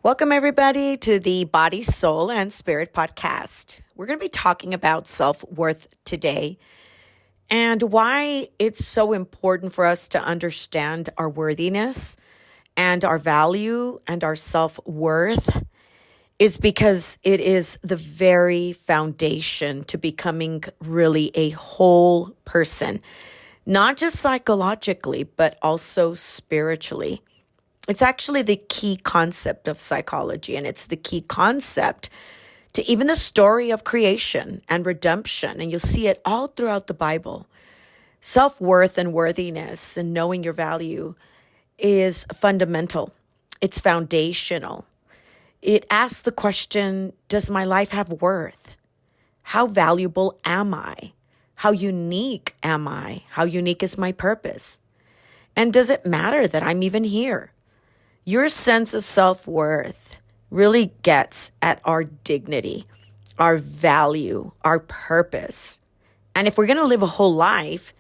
Welcome, everybody, to the Body, Soul, and Spirit podcast. We're going to be talking about self-worth today and why it's so important for us to understand our worthiness and our value and our self-worth is because it is the very foundation to becoming really a whole person, not just psychologically, but also spiritually. It's actually the key concept of psychology, and it's the key concept to even the story of creation and redemption. And you'll see it all throughout the Bible. Self-worth and worthiness and knowing your value is fundamental. It's foundational. It asks the question, does my life have worth? How valuable am I? How unique am I? How unique is my purpose? And does it matter that I'm even here? Your sense of self-worth really gets at our dignity, our value, our purpose. And if we're going to live a whole life,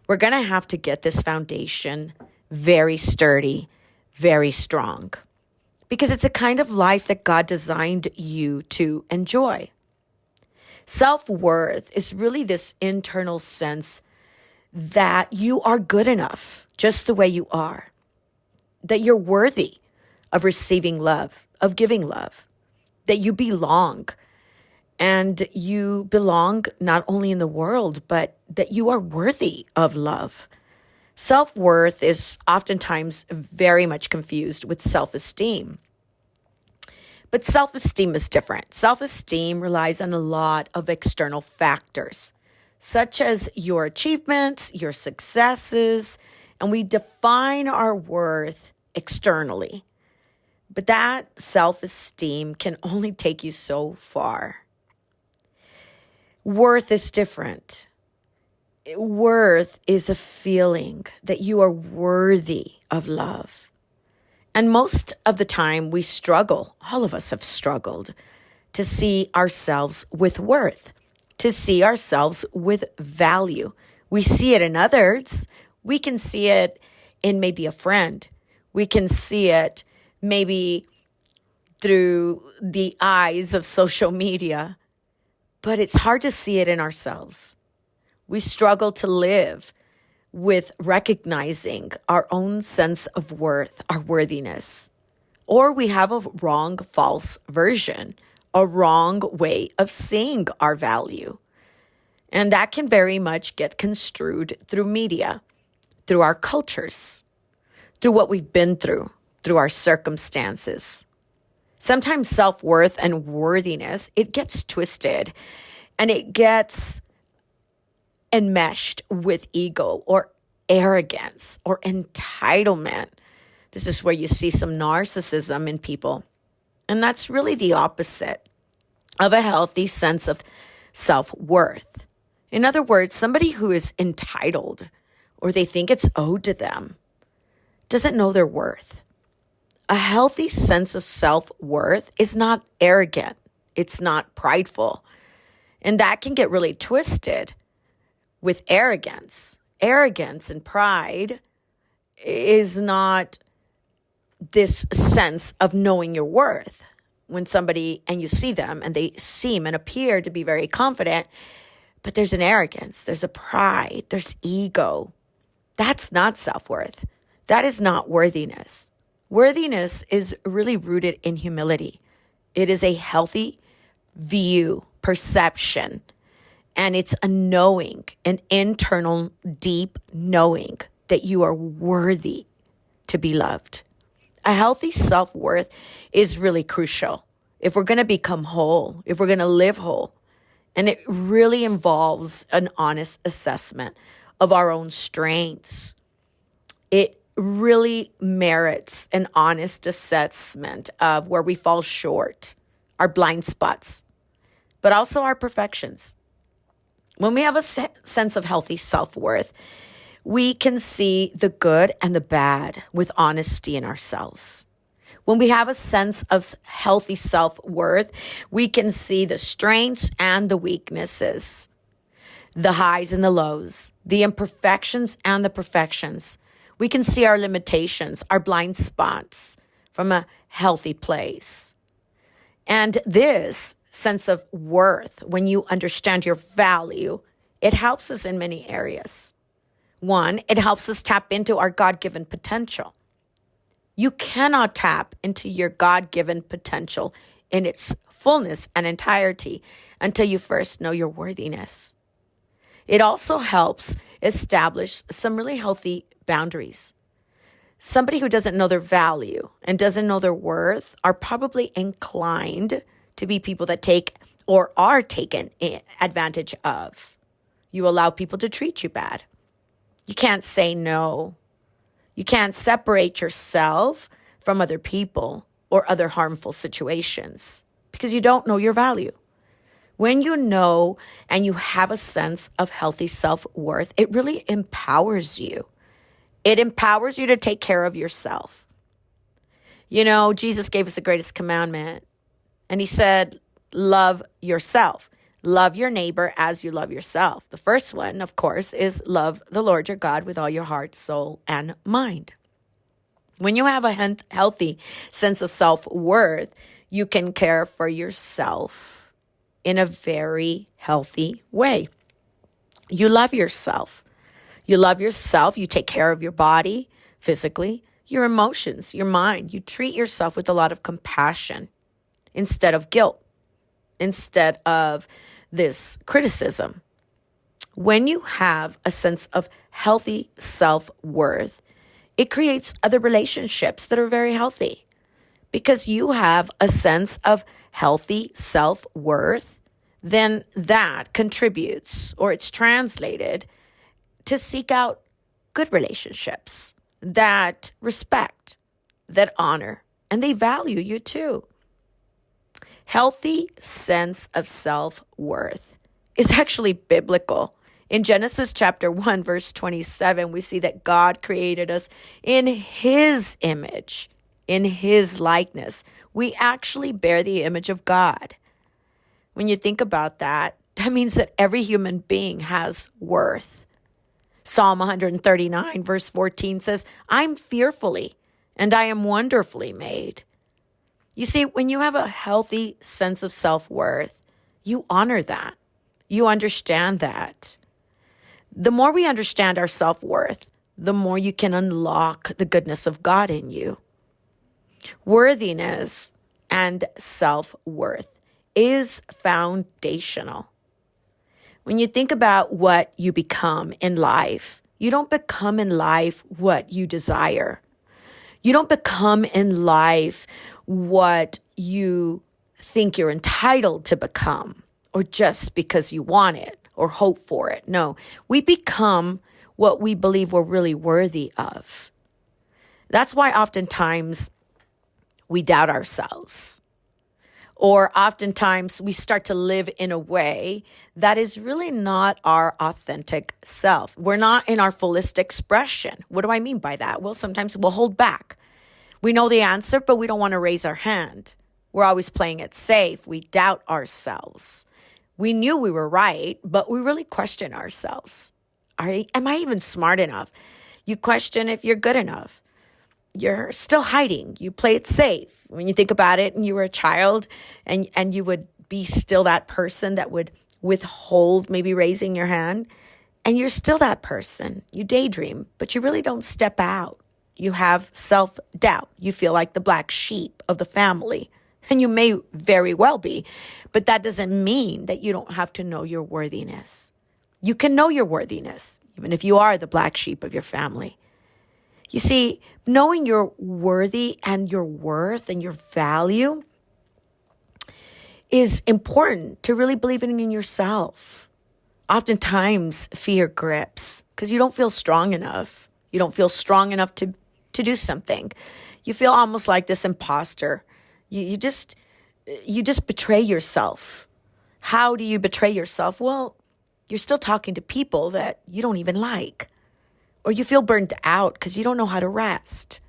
we're going to have to get this foundation very sturdy, very strong, because it's a kind of life that God designed you to enjoy. Self-worth is really this internal sense that you are good enough just the way you are, that you're worthy of receiving love, of giving love, that you belong. And you belong not only in the world, but that you are worthy of love. Self-worth is oftentimes very much confused with self-esteem. But self-esteem is different. Self-esteem relies on a lot of external factors, such as your achievements, your successes, and we define our worth externally. But that self-esteem can only take you so far. Worth is different. Worth is a feeling that you are worthy of love. And most of the time we struggle, all of us have struggled, to see ourselves with worth, to see ourselves with value. We see it in others. We can see it in maybe a friend. We can see it maybe through the eyes of social media, but it's hard to see it in ourselves. We struggle to live with recognizing our own sense of worth, our worthiness, or we have a wrong, false version, a wrong way of seeing our value. And that can very much get construed through media, through our cultures, through what we've been through our circumstances. Sometimes self-worth and worthiness, it gets twisted and it gets enmeshed with ego or arrogance or entitlement. This is where you see some narcissism in people. And that's really the opposite of a healthy sense of self-worth. In other words, somebody who is entitled or they think it's owed to them doesn't know their worth. A healthy sense of self-worth is not arrogant. It's not prideful. And that can get really twisted with arrogance. Arrogance and pride is not this sense of knowing your worth. When somebody, and you see them, and they seem and appear to be very confident, but there's an arrogance, there's a pride, there's ego. That's not self-worth. That is not worthiness. Worthiness is really rooted in humility. It is a healthy view, perception, and it's a knowing, an internal, deep knowing that you are worthy to be loved. A healthy self-worth is really crucial if we're going to become whole, if we're going to live whole. And it really involves an honest assessment of our own strengths. It really merits an honest assessment of where we fall short, our blind spots, but also our perfections. When we have a sense of healthy self-worth, we can see the good and the bad with honesty in ourselves. When we have a sense of healthy self-worth, we can see the strengths and the weaknesses, the highs and the lows, the imperfections and the perfections. We can see our limitations, our blind spots. from a healthy place. And this sense of worth, when you understand your value, it helps us in many areas. One, it helps us tap into our God-given potential. You cannot tap into your God-given potential in its fullness and entirety until you first know your worthiness. It also helps establish some really healthy boundaries. Somebody who doesn't know their value and doesn't know their worth are probably inclined to be people that take or are taken advantage of. You allow people to treat you bad. You can't say no. You can't separate yourself from other people or other harmful situations because you don't know your value. When you know and you have a sense of healthy self-worth, it really empowers you. It empowers you to take care of yourself. You know, Jesus gave us the greatest commandment, and he said, love yourself. Love your neighbor as you love yourself. The first one, of course, is love the Lord your God with all your heart, soul, and mind. When you have a healthy sense of self-worth, you can care for yourself in a very healthy way. You love yourself. You love yourself. You take care of your body physically, your emotions, your mind. You treat yourself with a lot of compassion instead of guilt, instead of this criticism. When you have a sense of healthy self-worth, it creates other relationships that are very healthy because you have a sense of healthy self-worth. Then that contributes, or it's translated to seek out good relationships that respect, that honor, and they value you too. Healthy sense of self-worth is actually biblical. In Genesis chapter 1, verse 27, we see that God created us in his image, in his likeness. We actually bear the image of God. When you think about that, that means that every human being has worth. Psalm 139, verse 14 says, I'm fearfully and I am wonderfully made. You see, when you have a healthy sense of self-worth, you honor that. You understand that. The more we understand our self-worth, the more you can unlock the goodness of God in you. Worthiness and self-worth is foundational. When you think about what you become in life, you don't become in life what you desire. You don't become in life what you think you're entitled to become, or just because you want it or hope for it. No, we become what we believe we're really worthy of. That's why oftentimes we doubt ourselves. Or oftentimes we start to live in a way that is really not our authentic self. We're not in our fullest expression. What do I mean by that? Well, sometimes we'll hold back. We know the answer, but we don't want to raise our hand. We're always playing it safe. We doubt ourselves. We knew we were right, but we really question ourselves. Am I even smart enough? You question if you're good enough. You're still hiding. You play it safe. When you think about it and you were a child and you would be still that person that would withhold maybe raising your hand, and you're still that person. You daydream, but you really don't step out. You have self-doubt. You feel like the black sheep of the family, and you may very well be, but that doesn't mean that you don't have to know your worthiness. You can know your worthiness, even if you are the black sheep of your family. You see, knowing you're worthy and your worth and your value is important to really believing in yourself. Oftentimes, fear grips because you don't feel strong enough. You don't feel strong enough to do something. You feel almost like this imposter. You just betray yourself. How do you betray yourself? Well, you're still talking to people that you don't even like. Or you feel burned out because you don't know how to rest.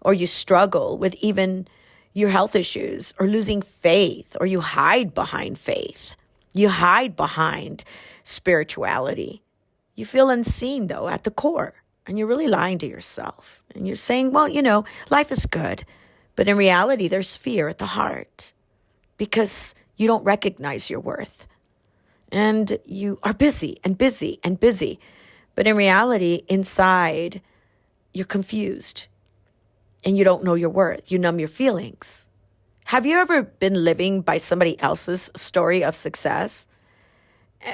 Or you struggle with even your health issues or losing faith, or you hide behind faith. You hide behind spirituality. You feel unseen, though, at the core, and you're really lying to yourself. And you're saying, well, life is good, But in reality, there's fear at the heart because you don't recognize your worth. And you are busy and busy and busy. But in reality, inside, you're confused and you don't know your worth. You numb your feelings. Have you ever been living by somebody else's story of success?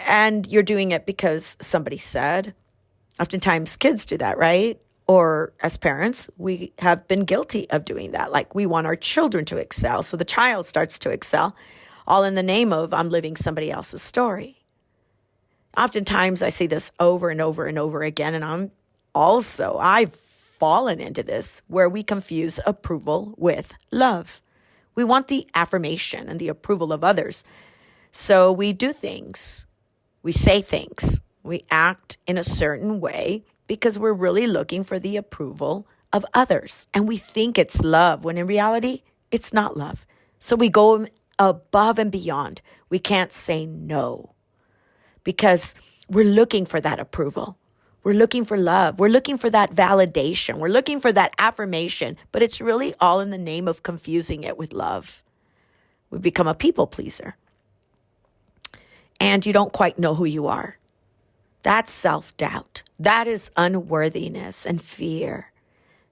And you're doing it because somebody said? Oftentimes kids do that, right? Or as parents, we have been guilty of doing that. Like we want our children to excel. So the child starts to excel, all in the name of I'm living somebody else's story. Oftentimes I see this over and over and over again. And I've fallen into this where we confuse approval with love. We want the affirmation and the approval of others. So we do things, we say things, we act in a certain way because we're really looking for the approval of others. And we think it's love when in reality, it's not love. So we go above and beyond. We can't say no because we're looking for that approval. We're looking for love. We're looking for that validation. We're looking for that affirmation, but it's really all in the name of confusing it with love. We become a people pleaser. And you don't quite know who you are. That's self-doubt. That is unworthiness and fear.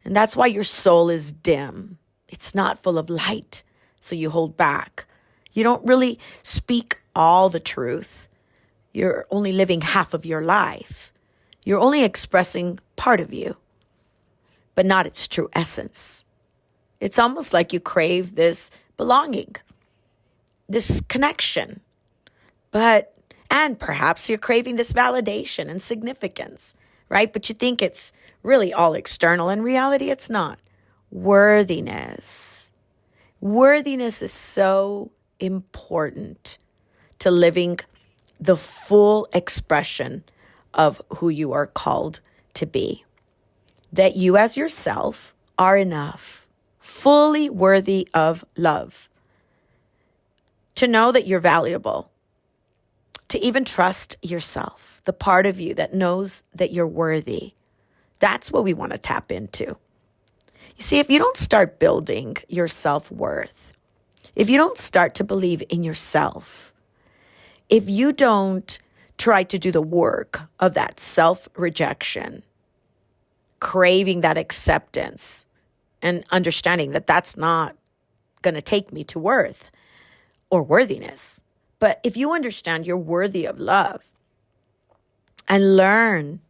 And that's why your soul is dim. It's not full of light. So you hold back. You don't really speak all the truth. You're only living half of your life. You're only expressing part of you, but not its true essence. It's almost like you crave this belonging, this connection, and perhaps you're craving this validation and significance, right? But you think it's really all external. In reality, it's not. Worthiness. Worthiness is so important to living the full expression of who you are called to be. That you as yourself are enough, fully worthy of love. To know that you're valuable. To even trust yourself, the part of you that knows that you're worthy. That's what we want to tap into. You see, if you don't start building your self-worth, if you don't start to believe in yourself, if you don't try to do the work of that self-rejection, craving that acceptance, and understanding that that's not going to take me to worth or worthiness. But if you understand you're worthy of love and learn,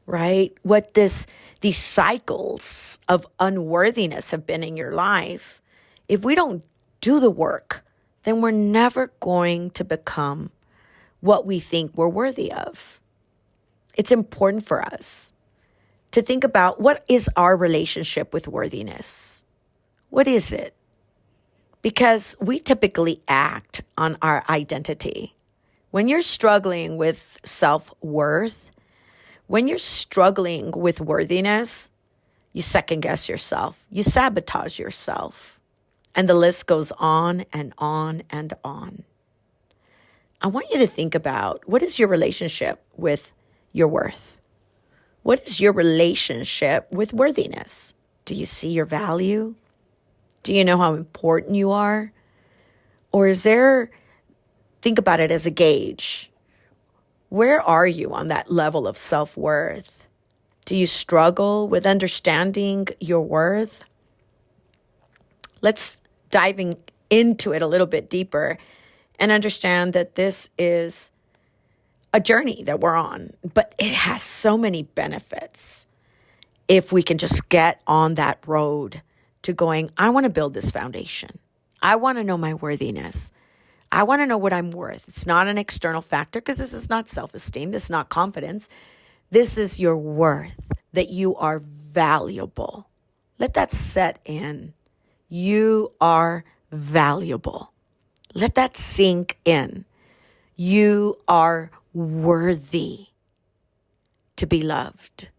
right, what these cycles of unworthiness have been in your life, if we don't do the work, then we're never going to become what we think we're worthy of. It's important for us to think about what is our relationship with worthiness? What is it? Because we typically act on our identity. When you're struggling with self-worth, when you're struggling with worthiness, you second guess yourself. You sabotage yourself. And the list goes on and on and on. I want you to think about what is your relationship with your worth? What is your relationship with worthiness? Do you see your value? Do you know how important you are? Or think about it as a gauge. Where are you on that level of self-worth? Do you struggle with understanding your worth? Let's dive into it a little bit deeper and understand that this is a journey that we're on, but it has so many benefits if we can just get on that road to going, I want to build this foundation. I want to know my worthiness. I want to know what I'm worth. It's not an external factor because this is not self-esteem. This is not confidence. This is your worth, that you are valuable. Let that set in. You are valuable. Let that sink in. You are worthy to be loved.